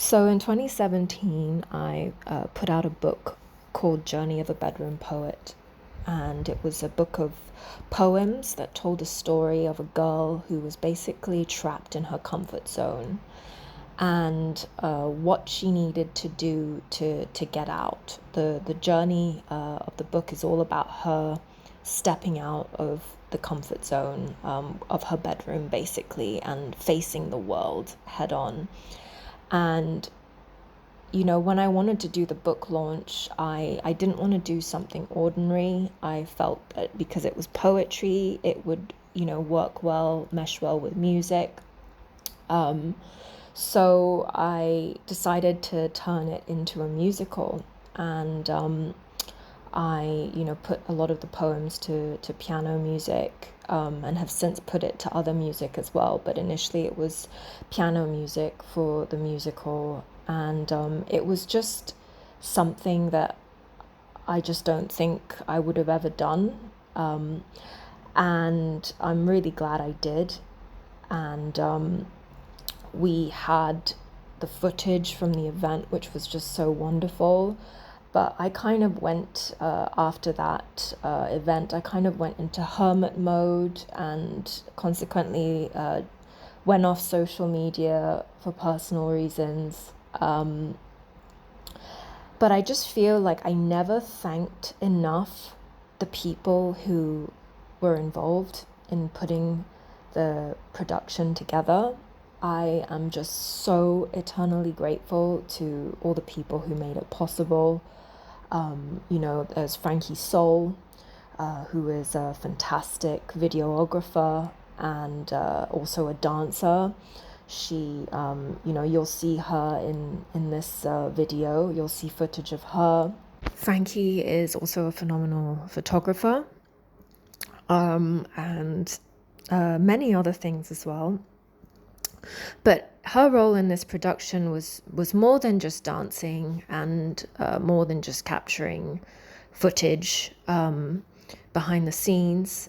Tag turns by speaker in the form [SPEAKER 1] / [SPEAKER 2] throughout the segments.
[SPEAKER 1] So in 2017, I put out a book called Journey of a Bedroom Poet. And it was a book of poems that told a story of a girl who was basically trapped in her comfort zone and what she needed to do to get out. The journey of the book is all about her stepping out of the comfort zone of her bedroom, basically, and facing the world head on. And when I wanted to do the book launch, I didn't want to do something ordinary. I felt that because it was poetry, it would, work well, mesh well with music. So I decided to turn it into a musical. And I, put a lot of the poems to piano music, and have since put it to other music as well. But initially it was piano music for the musical. And it was just something that I just don't think I would have ever done. And I'm really glad I did. And we had the footage from the event, which was just so wonderful. But I kind of went, after that event, I kind of went into hermit mode and consequently went off social media for personal reasons. But I just feel like I never thanked enough the people who were involved in putting the production together. I am just so eternally grateful to all the people who made it possible. There's Franki Soul, who is a fantastic videographer and also a dancer. She, you'll see her in this video. You'll see footage of her. Franki is also a phenomenal photographer, and many other things as well. But her role in this production was more than just dancing and more than just capturing footage behind the scenes.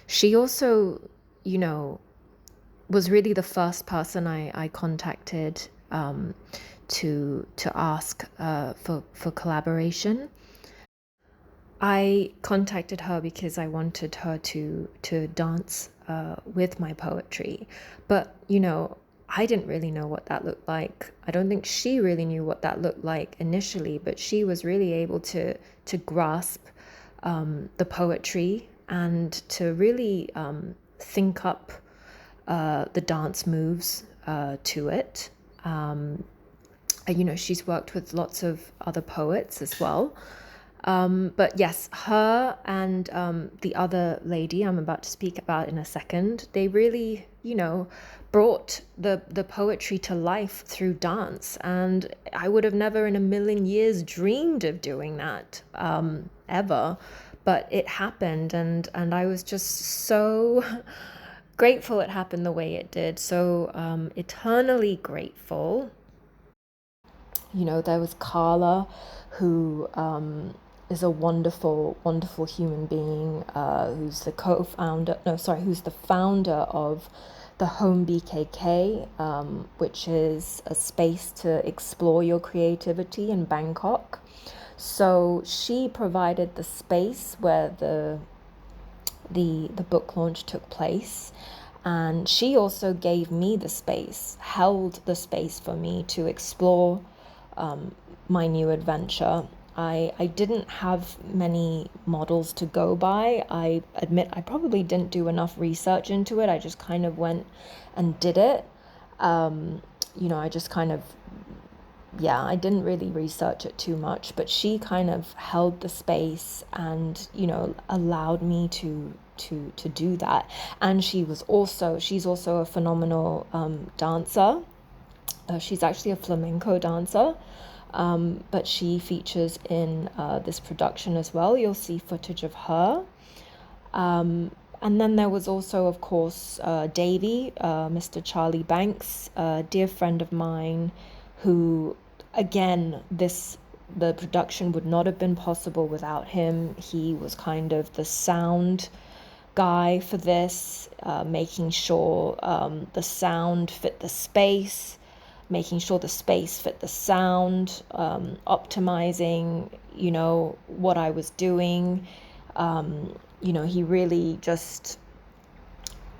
[SPEAKER 1] She also, was really the first person I contacted to ask for collaboration. I contacted her because I wanted her to dance with my poetry, but I didn't really know what that looked like. I don't think she really knew what that looked like initially, but she was really able to grasp the poetry and to really think up the dance moves to it. She's worked with lots of other poets as well. But yes, her and the other lady I'm about to speak about in a second, they really, brought the poetry to life through dance. And I would have never in a million years dreamed of doing that ever. But it happened, and I was just so grateful it happened the way it did. So eternally grateful. There was Carla, who is a wonderful, wonderful human being, who's who's the founder of the HOME BKK, which is a space to explore your creativity in Bangkok. So she provided the space where the book launch took place. And she also gave me the space, held the space for me to explore my new adventure. I didn't have many models to go by. I admit I probably didn't do enough research into it. I just kind of went and did it. I just kind of, I didn't really research it too much, but she kind of held the space and, allowed me to do that. And she's also a phenomenal dancer. She's actually a flamenco dancer. But she features in this production as well. You'll see footage of her. And then there was also, of course, Davey, Mr. Charlie Banks, a dear friend of mine who, again, the production would not have been possible without him. He was kind of the sound guy for this, making sure the sound fit the space, making sure the space fit the sound, optimizing, what I was doing. He really just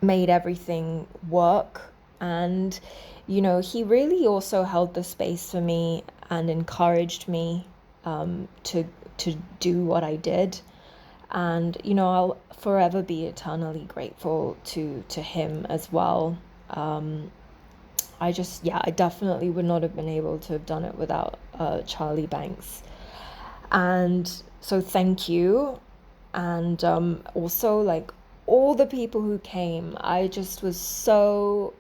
[SPEAKER 1] made everything work. And, he really also held the space for me and encouraged me to do what I did. And, I'll forever be eternally grateful to him as well. I definitely would not have been able to have done it without Charlie Banks. And so thank you. And also, like, all the people who came, I just was so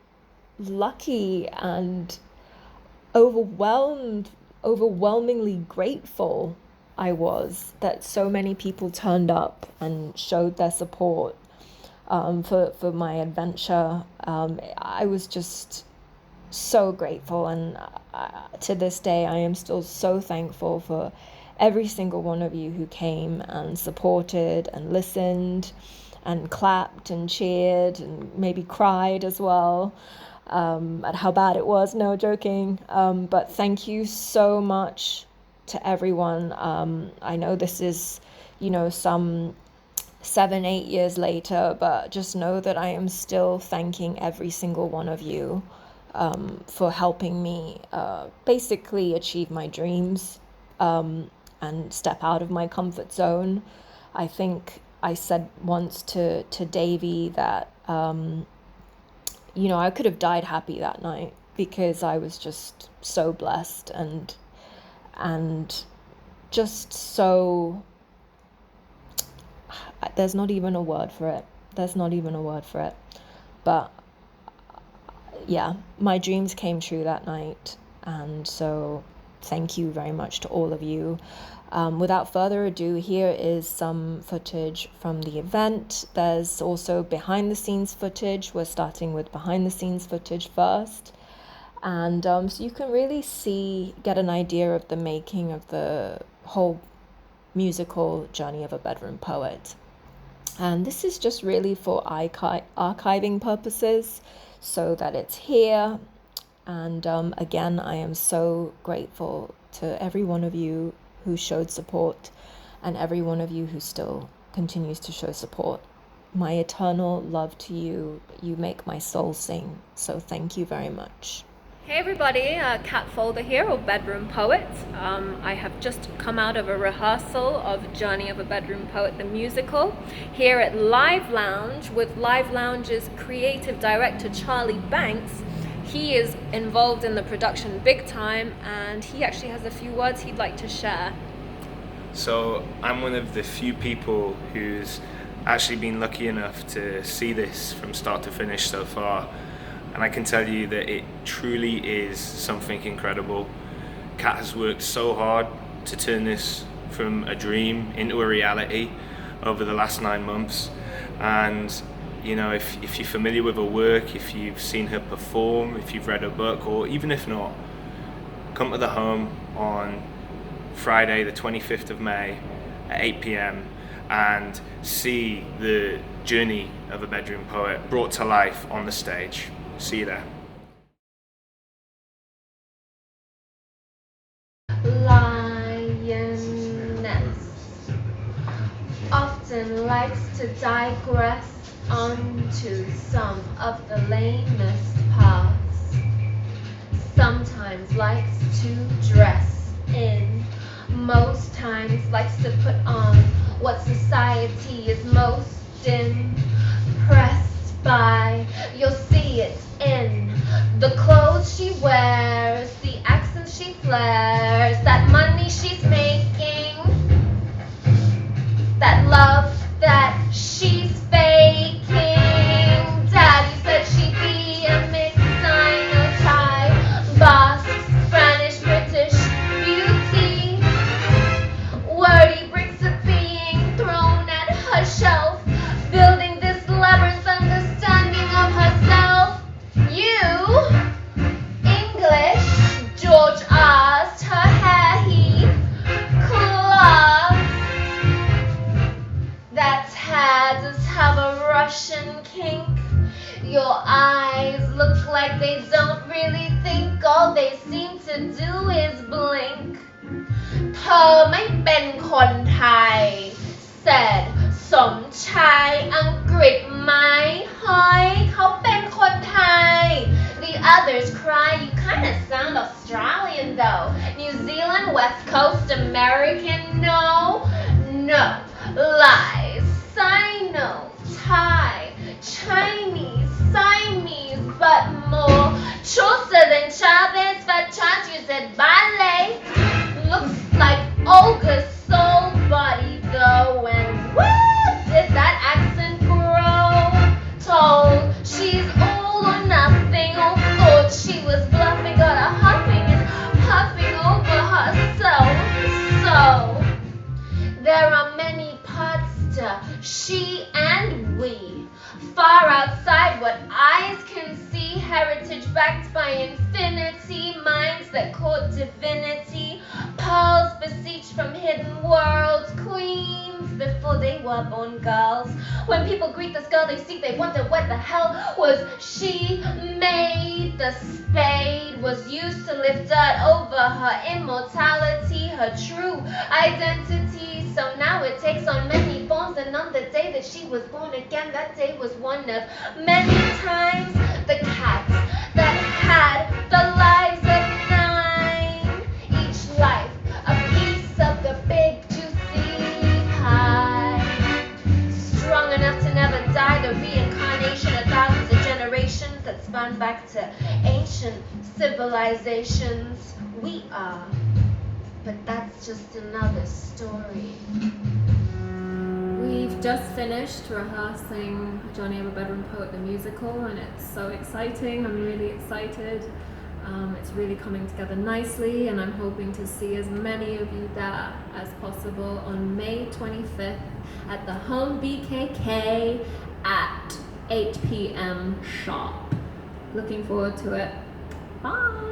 [SPEAKER 1] lucky and overwhelmingly grateful I was that so many people turned up and showed their support for my adventure. I was just so grateful, and to this day I am still so thankful for every single one of you who came and supported and listened and clapped and cheered and maybe cried as well at how bad it was. No, joking. But thank you so much to everyone. I know this is, some 7-8 years later, but just know that I am still thanking every single one of you for helping me basically achieve my dreams and step out of my comfort zone. I think I said once to Davey that I could have died happy that night because I was just so blessed and just so, there's not even a word for it. But yeah, my dreams came true that night. And so thank you very much to all of you. Without further ado, here is some footage from the event. There's also behind the scenes footage. We're starting with behind the scenes footage first. And so you can really get an idea of the making of the whole musical Journey of a Bedroom Poet. And this is just really for archiving purposes so that it's here. And again, I am so grateful to every one of you who showed support and every one of you who still continues to show support. My eternal love to you. You make my soul sing. So thank you very much. Hey everybody, Cat Faulder here, or Bedroom Poet. I have just come out of a rehearsal of Journey of a Bedroom Poet, the musical, here at Live Lounge with Live Lounge's creative director, Charlie Banks. He is involved in the production big time, and he actually has a few words he'd like to share.
[SPEAKER 2] So I'm one of the few people who's actually been lucky enough to see this from start to finish so far. And I can tell you that it truly is something incredible. Cat has worked so hard to turn this from a dream into a reality over the last 9 months. And if you're familiar with her work, if you've seen her perform, if you've read her book, or even if not, come to the Home on Friday the 25th of May at 8 p.m. and see the journey of a bedroom poet brought to life on the stage. See you there.
[SPEAKER 3] Lioness often likes to digress onto some of the lamest paths. Sometimes likes to dress in. Most times likes to put on what society is most impressed by. You'll see it in the clothes she wears, the accent she flares, that money she's making, that love that she's faking. Daddy said she'd be a mix, Thai, Basque, Spanish, British beauty. Wordy bricks of being thrown at her shelf, building this labyrinth understanding of herself. You, English, George asked her they seem to do is blink. เธอไม่เป็นคนไทย said สมชายอังกฤษไหมเฮ้ยเขาเป็นคนไทย The others cry, you kinda sound Australian though. New Zealand, West Coast, American, no, lies, Sino, Thai, Chinese, Siamese, but more Chaucer than Chavez, Fatchas, you said ballet. Looks like Olga's soul body though, and where did that accent grow? Told she's all or nothing, or thought she was bluffing, got her huffing and puffing over herself. So there are many parts to she and we, far outside what eyes can see, heritage backed by infinity, minds that court divinity, pearls beseech from hidden worlds, queens before they were born girls. When people greet this girl they see, they wonder what the hell was she made. The spade was used to lift dirt over her immortality, her true identity. So now it takes on many forms, and on the day that she was born again, that day was one of many times. The cat that had the lives of 9, each life a piece of the big juicy pie, strong enough to never die, the reincarnation of thousands of generations that spun back to ancient civilizations. We are, but that's just another story.
[SPEAKER 4] We've just finished rehearsing Johnny Ever Bedroom Poet the musical, and it's so exciting. I'm really excited. It's really coming together nicely, and I'm hoping to see as many of you there as possible on May 25th at the HOME BKK at 8 p.m. sharp. Looking forward to it. Bye!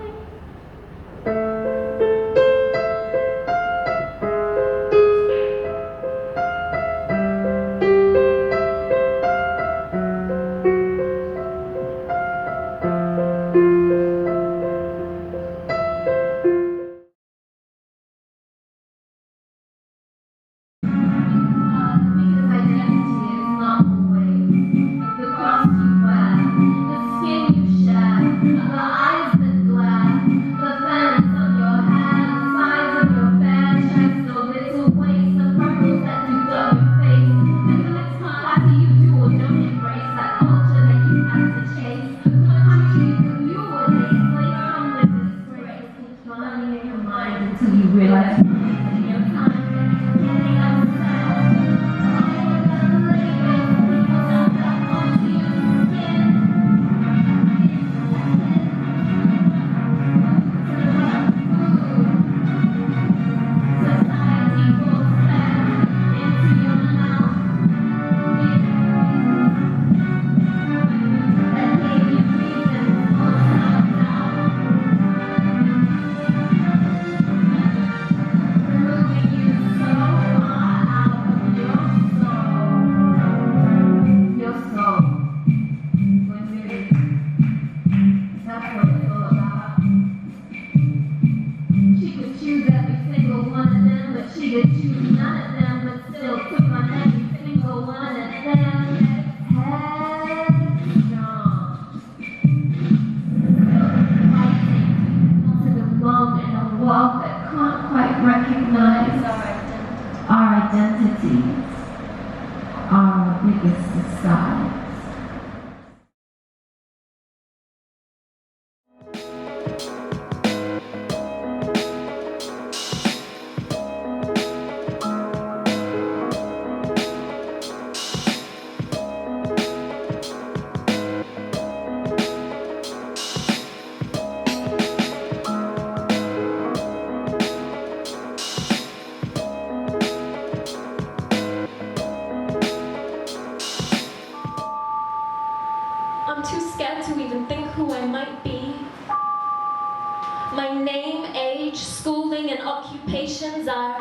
[SPEAKER 5] Occupations are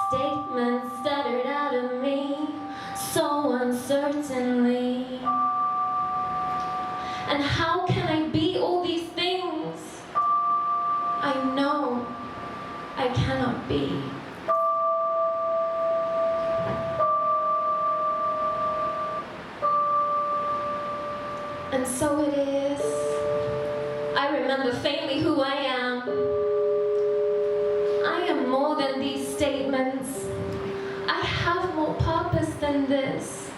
[SPEAKER 5] statements stuttered out of me so uncertainly. And how can I be all these things I know I cannot be. And so it is. I remember faintly who I am. I am more than these statements. I have more purpose than this.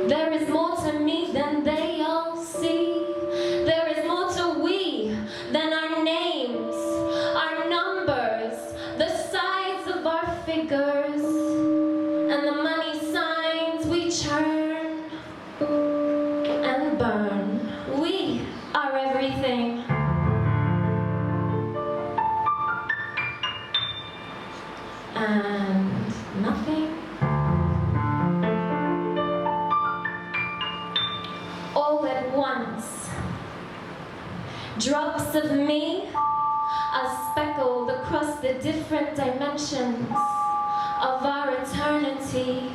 [SPEAKER 5] There is more to me than they all see. There is more to we than our names, our numbers, the sides of our figures, and the money signs we churn and burn. We are everything. And nothing. All at once. Drops of me are speckled across the different dimensions of our eternity.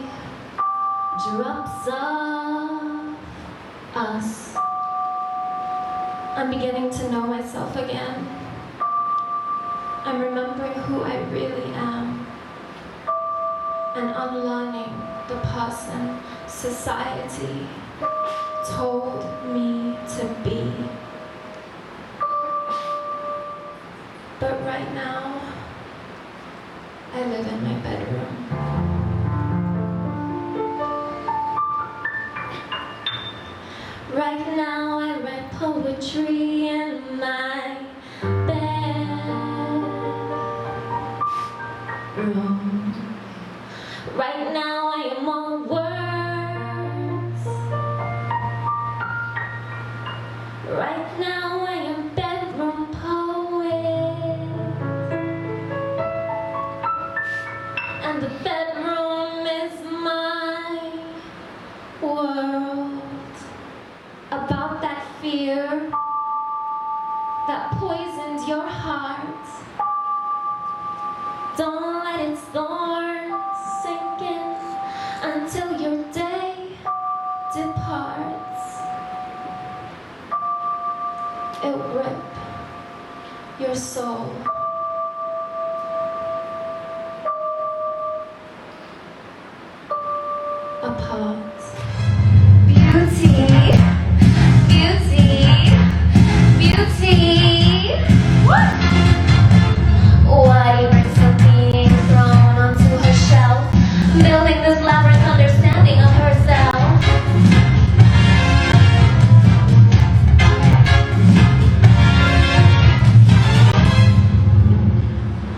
[SPEAKER 5] Drops of us. I'm beginning to know myself again. I'm remembering who I really am and unlearning the person society told me to be. But right now, I live in my bedroom. Right now, I write poetry in my bedroom. Right now, I am all words. Right now, I am bedroom poet. And the bedroom is my world. About that fear that poisoned your heart. Don't let its thorns sink in until your day departs. It'll rip your soul. Apart. Beauty, beauty, beauty. What? Why bring something thrown onto her shelf, building this labyrinth understanding of herself?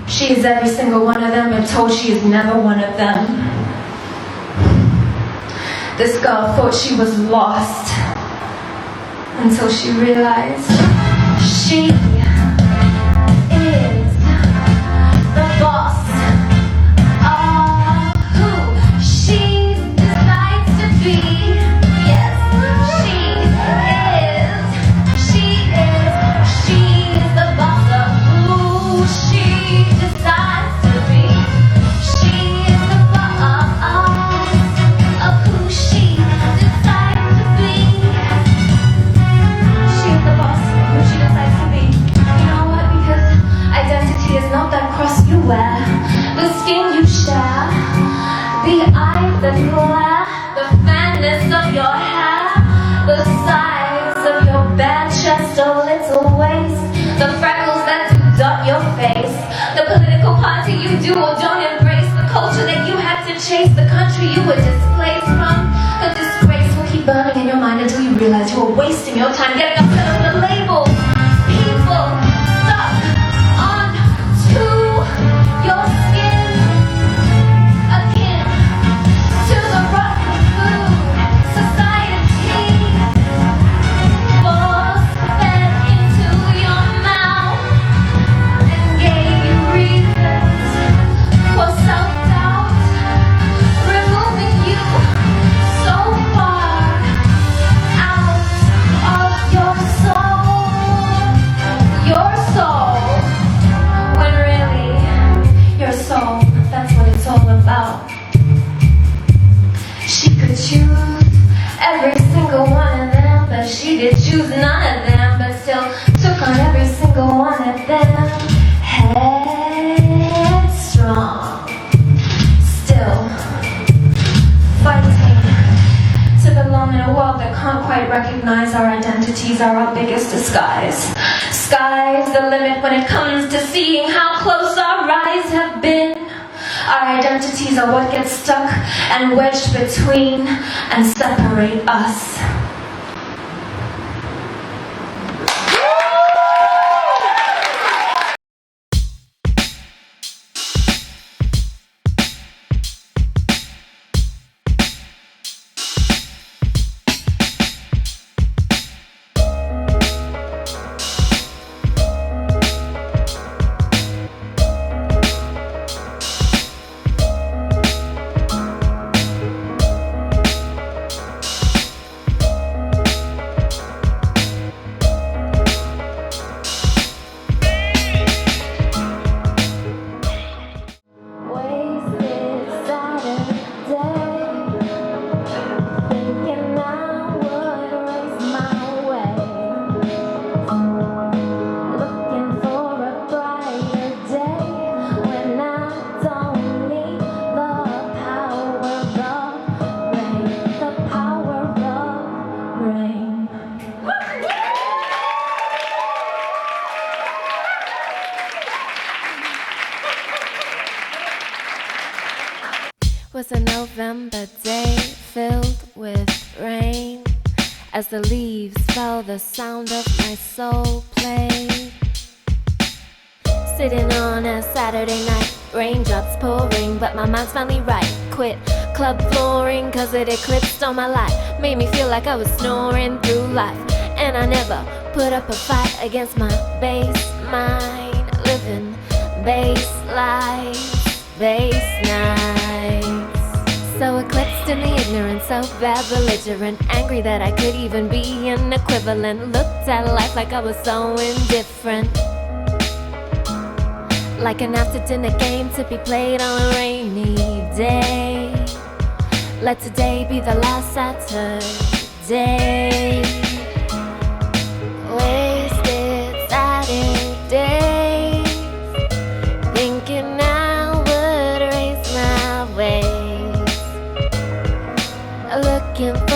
[SPEAKER 5] She is every single one of them, and told she is never one of them. This girl thought she was lost until she realized she is the boss of who she decides to be. Yes, she's the boss of who she decides to be. She is the boss of who she decides to be. She is the boss of who she decides to be. You know what? Because identity is not that cross you wear, the skin you share, the eyes that glare, the fatness of your hair, the size of your bare chest or little waist, the freckles that do dot your face, the political party you do or don't embrace, the culture that you had to chase, the country you were displaced from. The disgrace will keep burning in your mind until you realize you are wasting your time getting upset over the labels. People stuck onto your skin, akin to the rotten food society force-fed into your mouth and gave you reasons for self-doubt, removing you so far out of your soul. identities are our biggest disguise. Sky's the limit when it comes to seeing how close our eyes have been. Our identities are what gets stuck and wedged between and separate us.
[SPEAKER 3] Was a November day filled with rain. As the leaves fell, the sound of my soul played. Sitting on a Saturday night, raindrops pouring, but my mind's finally right. Quit club flooring, cause it eclipsed all my life. Made me feel like I was snoring through life. And I never put up a fight against my base mind. Living base life, base nights. So eclipsed in the ignorance, so bad, belligerent, angry that I could even be an equivalent. Looked at life like I was so indifferent, like an after-dinner game to be played on a rainy day. Let today be the last Saturday. Wasted Saturdays, thinking I would raise my waist, looking for